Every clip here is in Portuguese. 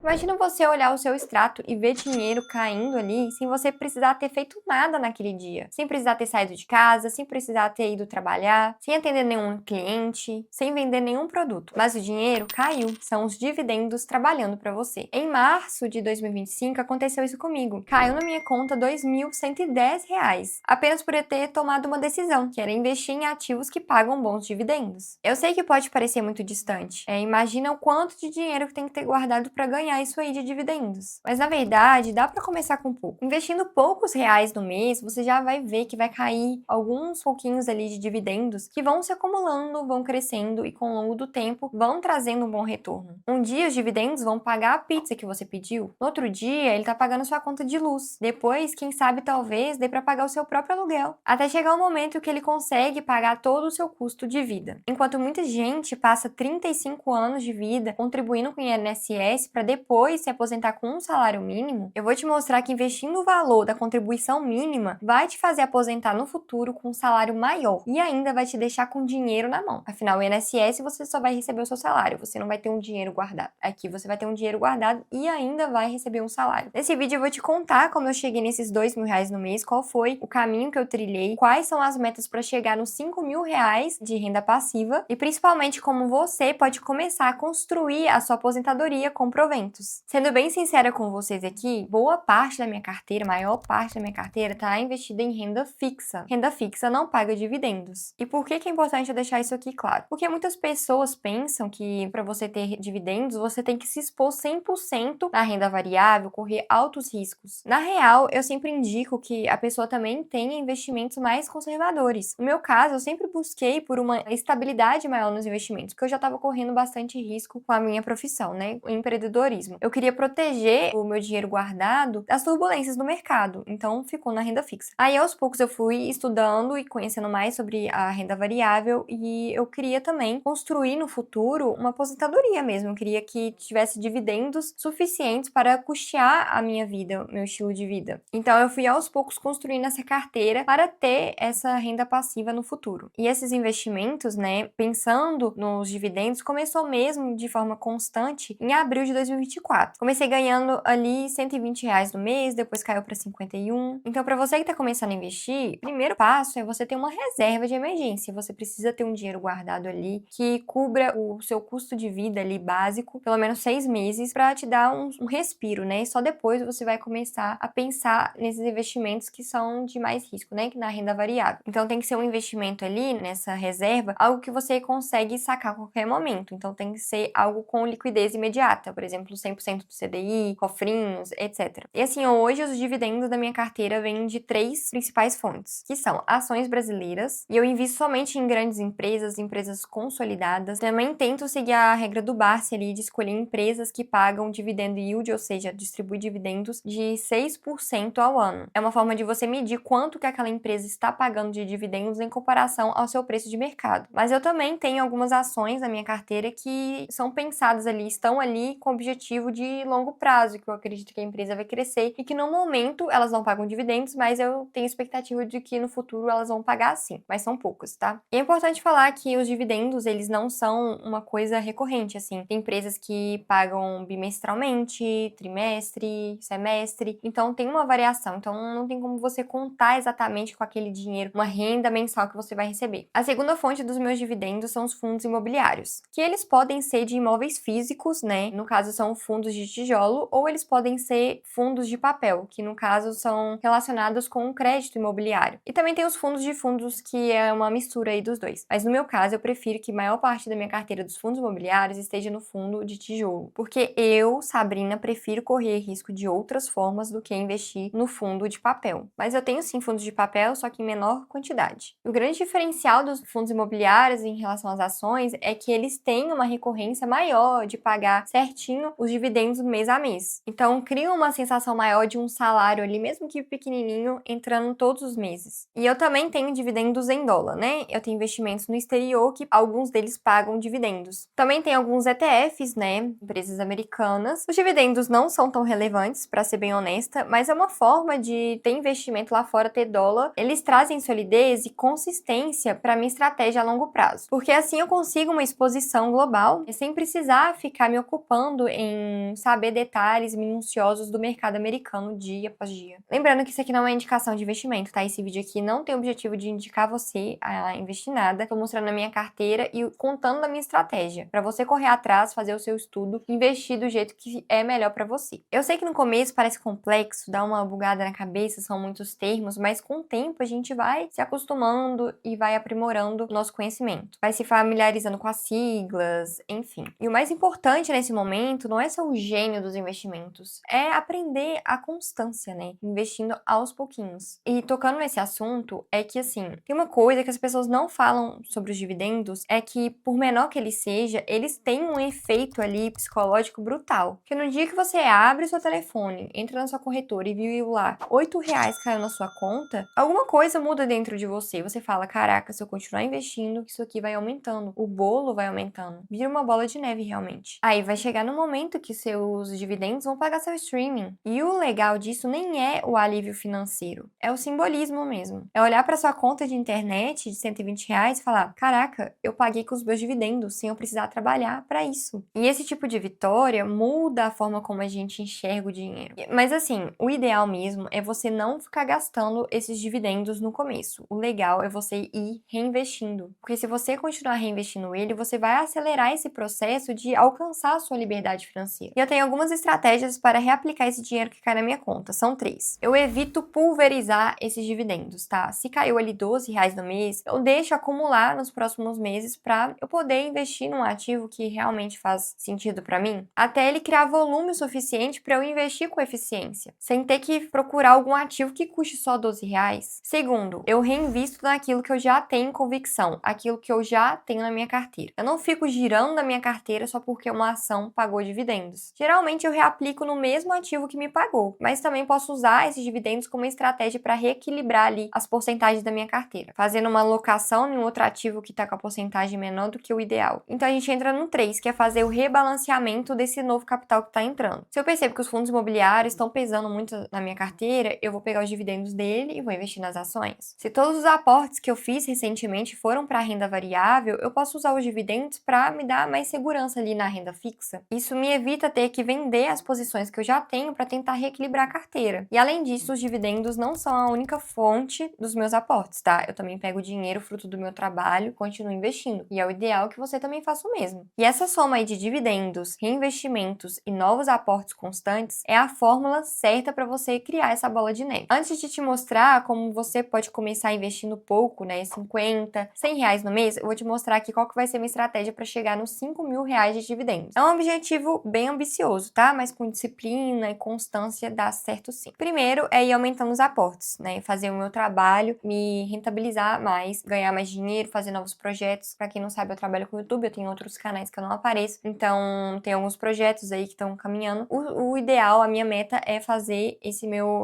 Imagina você olhar o seu extrato e ver dinheiro caindo ali sem você precisar ter feito nada naquele dia. Sem precisar ter saído de casa, sem precisar ter ido trabalhar, sem atender nenhum cliente, sem vender nenhum produto. Mas o dinheiro caiu, são os dividendos trabalhando para você. Em março de 2025 aconteceu isso comigo. Caiu na minha conta R$ 2.110, apenas por eu ter tomado uma decisão, que era investir em ativos que pagam bons dividendos. Eu sei que pode parecer muito distante. Imagina o quanto de dinheiro que tem que ter guardado para ganhar isso aí de dividendos. Mas na verdade, dá para começar com pouco. Investindo poucos reais no mês, você já vai ver que vai cair alguns pouquinhos ali de dividendos que vão se acumulando, vão crescendo e com o longo do tempo vão trazendo um bom retorno. Um dia os dividendos vão pagar a pizza que você pediu. No outro dia, ele tá pagando sua conta de luz. Depois, quem sabe talvez dê para pagar o seu próprio aluguel. Até chegar o momento que ele consegue pagar todo o seu custo de vida. Enquanto muita gente passa 35 anos de vida contribuindo com o INSS para depois se aposentar com um salário mínimo, eu vou te mostrar que investindo o valor da contribuição mínima vai te fazer aposentar no futuro com um salário maior e ainda vai te deixar com dinheiro na mão. Afinal, o INSS você só vai receber o seu salário, você não vai ter um dinheiro guardado. Aqui você vai ter um dinheiro guardado e ainda vai receber um salário. Nesse vídeo eu vou te contar como eu cheguei nesses R$ 2.000 no mês, qual foi o caminho que eu trilhei, quais são as metas para chegar nos R$ 5.000 de renda passiva e principalmente como você pode começar a construir a sua aposentadoria com proventos. Sendo bem sincera com vocês aqui, boa parte da minha carteira, maior parte da minha carteira está investida em renda fixa. Renda fixa não paga dividendos. E por que é importante eu deixar isso aqui claro? Porque muitas pessoas pensam que para você ter dividendos, você tem que se expor 100% na renda variável, correr altos riscos. Na real, eu sempre indico que a pessoa também tenha investimentos mais conservadores. No meu caso, eu sempre busquei por uma estabilidade maior nos investimentos, porque eu já estava correndo bastante risco com a minha profissão, né? O empreendedorismo. Eu queria proteger o meu dinheiro guardado das turbulências do mercado, então ficou na renda fixa. Aí, aos poucos, eu fui estudando e conhecendo mais sobre a renda variável e eu queria também construir no futuro uma aposentadoria mesmo. Eu queria que tivesse dividendos suficientes para custear a minha vida, o meu estilo de vida. Então, eu fui aos poucos construindo essa carteira para ter essa renda passiva no futuro. E esses investimentos, né, pensando nos dividendos, começou mesmo de forma constante em abril de 2024. Comecei ganhando ali R$ 120 no mês, depois caiu para 51. Então, para você que está começando a investir, o primeiro passo é você ter uma reserva de emergência. Você precisa ter um dinheiro guardado ali que cubra o seu custo de vida ali básico, pelo menos 6 meses, para te dar um respiro, né? E só depois você vai começar a pensar nesses investimentos que são de mais risco, né? Que na renda variável. Então, tem que ser um investimento ali nessa reserva, algo que você consegue sacar a qualquer momento. Então, tem que ser algo com liquidez imediata, por exemplo, 100% do CDI, cofrinhos, etc. E assim, hoje os dividendos da minha carteira vêm de 3 principais fontes, que são ações brasileiras, e eu invisto somente em grandes empresas, empresas consolidadas. Também tento seguir a regra do Barsi ali de escolher empresas que pagam dividendo yield, ou seja, distribui dividendos de 6% ao ano. É uma forma de você medir quanto que aquela empresa está pagando de dividendos em comparação ao seu preço de mercado. Mas eu também tenho algumas ações na minha carteira que são pensadas ali, estão ali com o objetivo de longo prazo, que eu acredito que a empresa vai crescer e que no momento elas não pagam dividendos, mas eu tenho expectativa de que no futuro elas vão pagar sim, mas são poucas, tá? E é importante falar que os dividendos, eles não são uma coisa recorrente, assim. Tem empresas que pagam bimestralmente, trimestre, semestre, então tem uma variação, então não tem como você contar exatamente com aquele dinheiro, uma renda mensal que você vai receber. A segunda fonte dos meus dividendos são os fundos imobiliários, que eles podem ser de imóveis físicos, né? No caso são fundos de tijolo, ou eles podem ser fundos de papel, que no caso são relacionados com o crédito imobiliário. E também tem os fundos de fundos, que é uma mistura aí dos dois. Mas no meu caso, eu prefiro que a maior parte da minha carteira dos fundos imobiliários esteja no fundo de tijolo, porque eu, Sabrina, prefiro correr risco de outras formas do que investir no fundo de papel. Mas eu tenho sim fundos de papel, só que em menor quantidade. O grande diferencial dos fundos imobiliários em relação às ações é que eles têm uma recorrência maior de pagar certinho os dividendos mês a mês. Então, cria uma sensação maior de um salário ali, mesmo que pequenininho, entrando todos os meses. E eu também tenho dividendos em dólar, né? Eu tenho investimentos no exterior que alguns deles pagam dividendos. Também tem alguns ETFs, né? Empresas americanas. Os dividendos não são tão relevantes, para ser bem honesta, mas é uma forma de ter investimento lá fora, ter dólar. Eles trazem solidez e consistência para minha estratégia a longo prazo. Porque assim eu consigo uma exposição global sem precisar ficar me ocupando em em saber detalhes minuciosos do mercado americano dia após dia. Lembrando que isso aqui não é indicação de investimento, tá? Esse vídeo aqui não tem o objetivo de indicar você a investir nada. Tô mostrando a minha carteira e contando da minha estratégia, para você correr atrás, fazer o seu estudo, investir do jeito que é melhor para você. Eu sei que no começo parece complexo, dá uma bugada na cabeça, são muitos termos, mas com o tempo a gente vai se acostumando e vai aprimorando o nosso conhecimento. Vai se familiarizando com as siglas, enfim. E o mais importante nesse momento não é ser o gênio dos investimentos, é aprender a constância, né? Investindo aos pouquinhos. E tocando nesse assunto, é que assim, tem uma coisa que as pessoas não falam sobre os dividendos, é que por menor que ele seja, eles têm um efeito ali psicológico brutal. Que no dia que você abre o seu telefone, entra na sua corretora e viu lá R$ 8 caiu na sua conta, alguma coisa muda dentro de você. Você fala, caraca, se eu continuar investindo, isso aqui vai aumentando. O bolo vai aumentando. Vira uma bola de neve realmente. Aí vai chegar no momento que seus dividendos vão pagar seu streaming. E o legal disso nem é o alívio financeiro, é o simbolismo mesmo. É olhar para sua conta de internet de R$ 120 e falar, caraca, eu paguei com os meus dividendos sem eu precisar trabalhar para isso. E esse tipo de vitória muda a forma como a gente enxerga o dinheiro. Mas assim, o ideal mesmo é você não ficar gastando esses dividendos no começo. O legal é você ir reinvestindo. Porque se você continuar reinvestindo ele, você vai acelerar esse processo de alcançar a sua liberdade financeira. E eu tenho algumas estratégias para reaplicar esse dinheiro que cai na minha conta. São 3. Eu evito pulverizar esses dividendos, tá? Se caiu ali R$ 12 no mês, eu deixo acumular nos próximos meses para eu poder investir num ativo que realmente faz sentido para mim, até ele criar volume suficiente para eu investir com eficiência, sem ter que procurar algum ativo que custe só R$ 12. Segundo, eu reinvisto naquilo que eu já tenho convicção, aquilo que eu já tenho na minha carteira. Eu não fico girando na minha carteira só porque uma ação pagou dividendos. Geralmente eu reaplico no mesmo ativo que me pagou, mas também posso usar esses dividendos como estratégia para reequilibrar ali as porcentagens da minha carteira, fazendo uma alocação em outro ativo que está com a porcentagem menor do que o ideal. Então a gente entra no 3, que é fazer o rebalanceamento desse novo capital que está entrando. Se eu percebo que os fundos imobiliários estão pesando muito na minha carteira, eu vou pegar os dividendos dele e vou investir nas ações. Se todos os aportes que eu fiz recentemente foram para renda variável, eu posso usar os dividendos para me dar mais segurança ali na renda fixa. Isso me evita ter que vender as posições que eu já tenho para tentar reequilibrar a carteira. E além disso, os dividendos não são a única fonte dos meus aportes, tá? Eu também pego dinheiro fruto do meu trabalho, continuo investindo. E é o ideal que você também faça o mesmo. E essa soma aí de dividendos, reinvestimentos e novos aportes constantes é a fórmula certa para você criar essa bola de neve. Antes de te mostrar como você pode começar investindo pouco, né, 50, R$ 100 no mês, eu vou te mostrar aqui qual que vai ser a minha estratégia para chegar nos R$ 5.000 de dividendos. É um objetivo bem ambicioso, tá? Mas com disciplina e constância dá certo sim. Primeiro é ir aumentando os aportes, né, fazer o meu trabalho, me rentabilizar mais, ganhar mais dinheiro, fazer novos projetos. Para quem não sabe, eu trabalho com o YouTube, eu tenho outros canais que eu não apareço, então tem alguns projetos aí que estão caminhando. O ideal, a minha meta é fazer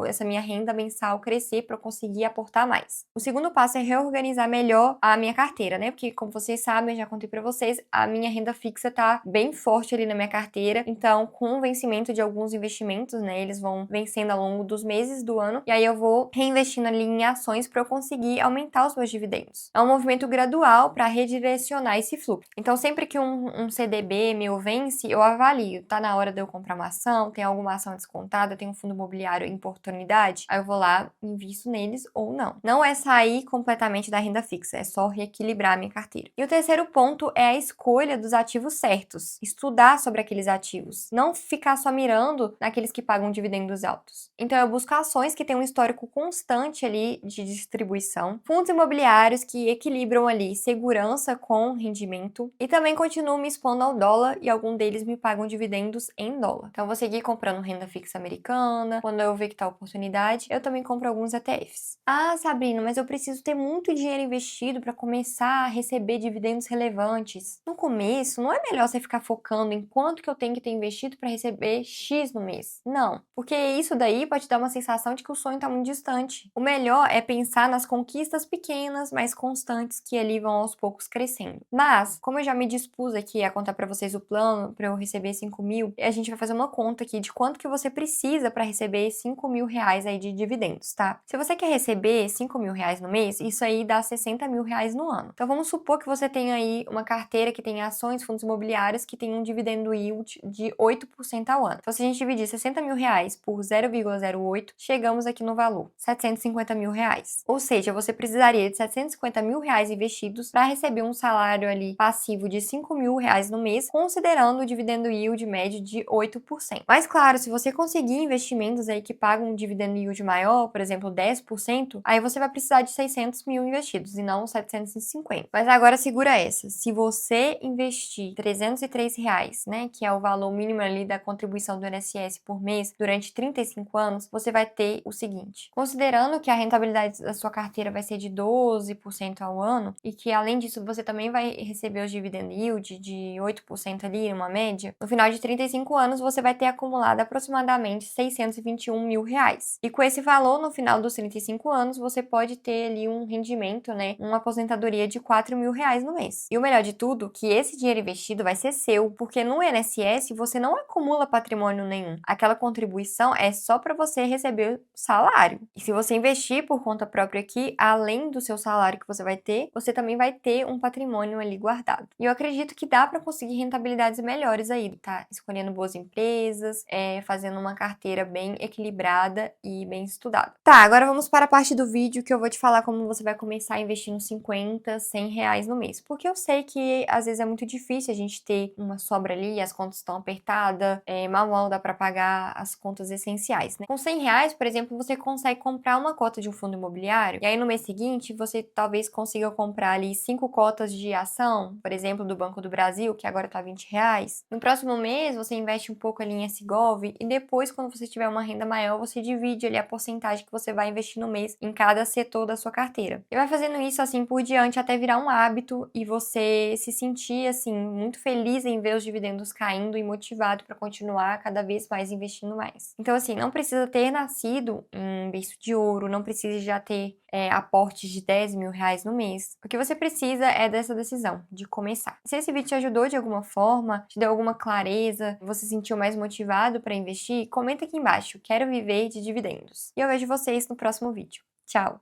essa minha renda mensal crescer para eu conseguir aportar mais. O segundo passo é reorganizar melhor a minha carteira, né? Porque como vocês sabem, eu já contei para vocês, a minha renda fixa tá bem forte ali na minha carteira. Então, com o vencimento de alguns investimentos, né, eles vão vencendo ao longo dos meses do ano, e aí eu vou reinvestindo ali em ações para eu conseguir aumentar os meus dividendos. É um movimento gradual para redirecionar esse fluxo. Então, sempre que um CDB meu vence, eu avalio, tá na hora de eu comprar uma ação, tem alguma ação descontada, tem um fundo imobiliário em oportunidade, aí eu vou lá, invisto neles ou não. Não é sair completamente da renda fixa, é só reequilibrar a minha carteira. E o terceiro ponto é a escolha dos ativos certos. Estudar sobre aqueles ativos. Não ficar só mirando naqueles que pagam dividendos altos. Então eu busco ações que têm um histórico constante ali de distribuição, fundos imobiliários que equilibram ali segurança com rendimento e também continuo me expondo ao dólar e algum deles me pagam dividendos em dólar. Então eu vou seguir comprando renda fixa americana, quando eu ver que tá oportunidade, eu também compro alguns ETFs. Ah, Sabrina, mas eu preciso ter muito dinheiro investido para começar a receber dividendos relevantes. No começo, não é melhor você ficar focando em quanto que eu tenho que ter investido para receber X no mês. Não, porque isso daí pode dar uma sensação de que o sonho tá muito distante. O melhor é pensar nas conquistas pequenas, mas constantes, que ali vão aos poucos crescendo. Mas, como eu já me dispus aqui a contar para vocês o plano para eu receber 5.000, a gente vai fazer uma conta aqui de quanto que você precisa para receber R$ 5.000 aí de dividendos, tá? Se você quer receber R$ 5.000 no mês, isso aí dá R$ 60.000 no ano. Então vamos supor que você tenha aí uma carteira que tem ações, fundos imobiliários que tem um dividendo yield de 8% ao ano. Então, se a gente dividir 60 mil reais por 0,08, chegamos aqui no valor, 750 mil reais. Ou seja, você precisaria de 750 mil reais investidos para receber um salário ali passivo de 5 mil reais no mês, considerando o dividendo yield médio de 8%. Mas claro, se você conseguir investimentos aí que pagam um dividendo yield maior, por exemplo, 10%, aí você vai precisar de 600 mil investidos e não 750. Mas agora segura essa. Se você investir R$ 303, né, que é o valor mínimo ali da contribuição do INSS por mês durante 35 anos, você vai ter o seguinte. Considerando que a rentabilidade da sua carteira vai ser de 12% ao ano e que além disso você também vai receber os dividend yield de 8% ali, uma média, no final de 35 anos você vai ter acumulado aproximadamente 621 mil reais. E com esse valor, no final dos 35 anos, você pode ter ali um rendimento, né, uma aposentadoria de 4 mil reais no mês. E o melhor de tudo, que esse dinheiro investido vai ser seu, porque no INSS você não acumula patrimônio nenhum. Aquela contribuição é só para você receber o salário. E se você investir por conta própria aqui, além do seu salário que você vai ter, você também vai ter um patrimônio ali guardado. E eu acredito que dá para conseguir rentabilidades melhores aí, tá? Escolhendo boas empresas, fazendo uma carteira bem equilibrada e bem estudada. Tá, agora vamos para a parte do vídeo que eu vou te falar como você vai começar a investir nos 50, 100 reais no mês. Porque eu sei que às vezes é muito difícil a gente ter uma sobra ali, as contas estão apertadas, mal dá para pagar as contas essenciais, né? Com 100 reais, por exemplo, você consegue comprar uma cota de um fundo imobiliário e aí no mês seguinte você talvez consiga comprar ali 5 cotas de ação, por exemplo, do Banco do Brasil, que agora tá 20 reais. No próximo mês você investe um pouco ali em S-Gov e depois, quando você tiver uma renda maior, você divide ali a porcentagem que você vai investir no mês em cada setor da sua carteira. E vai fazendo isso assim por diante até virar um hábito e você se sentir assim muito feliz em ver os dividendos caindo e motivado para continuar cada vez mais investindo mais. Então assim, não precisa ter nascido em berço de ouro, não precisa já ter aportes de 10 mil reais no mês. O que você precisa é dessa decisão, de começar. Se esse vídeo te ajudou de alguma forma, te deu alguma clareza, você se sentiu mais motivado para investir, comenta aqui embaixo, quero viver de dividendos. E eu vejo vocês no próximo vídeo. Tchau!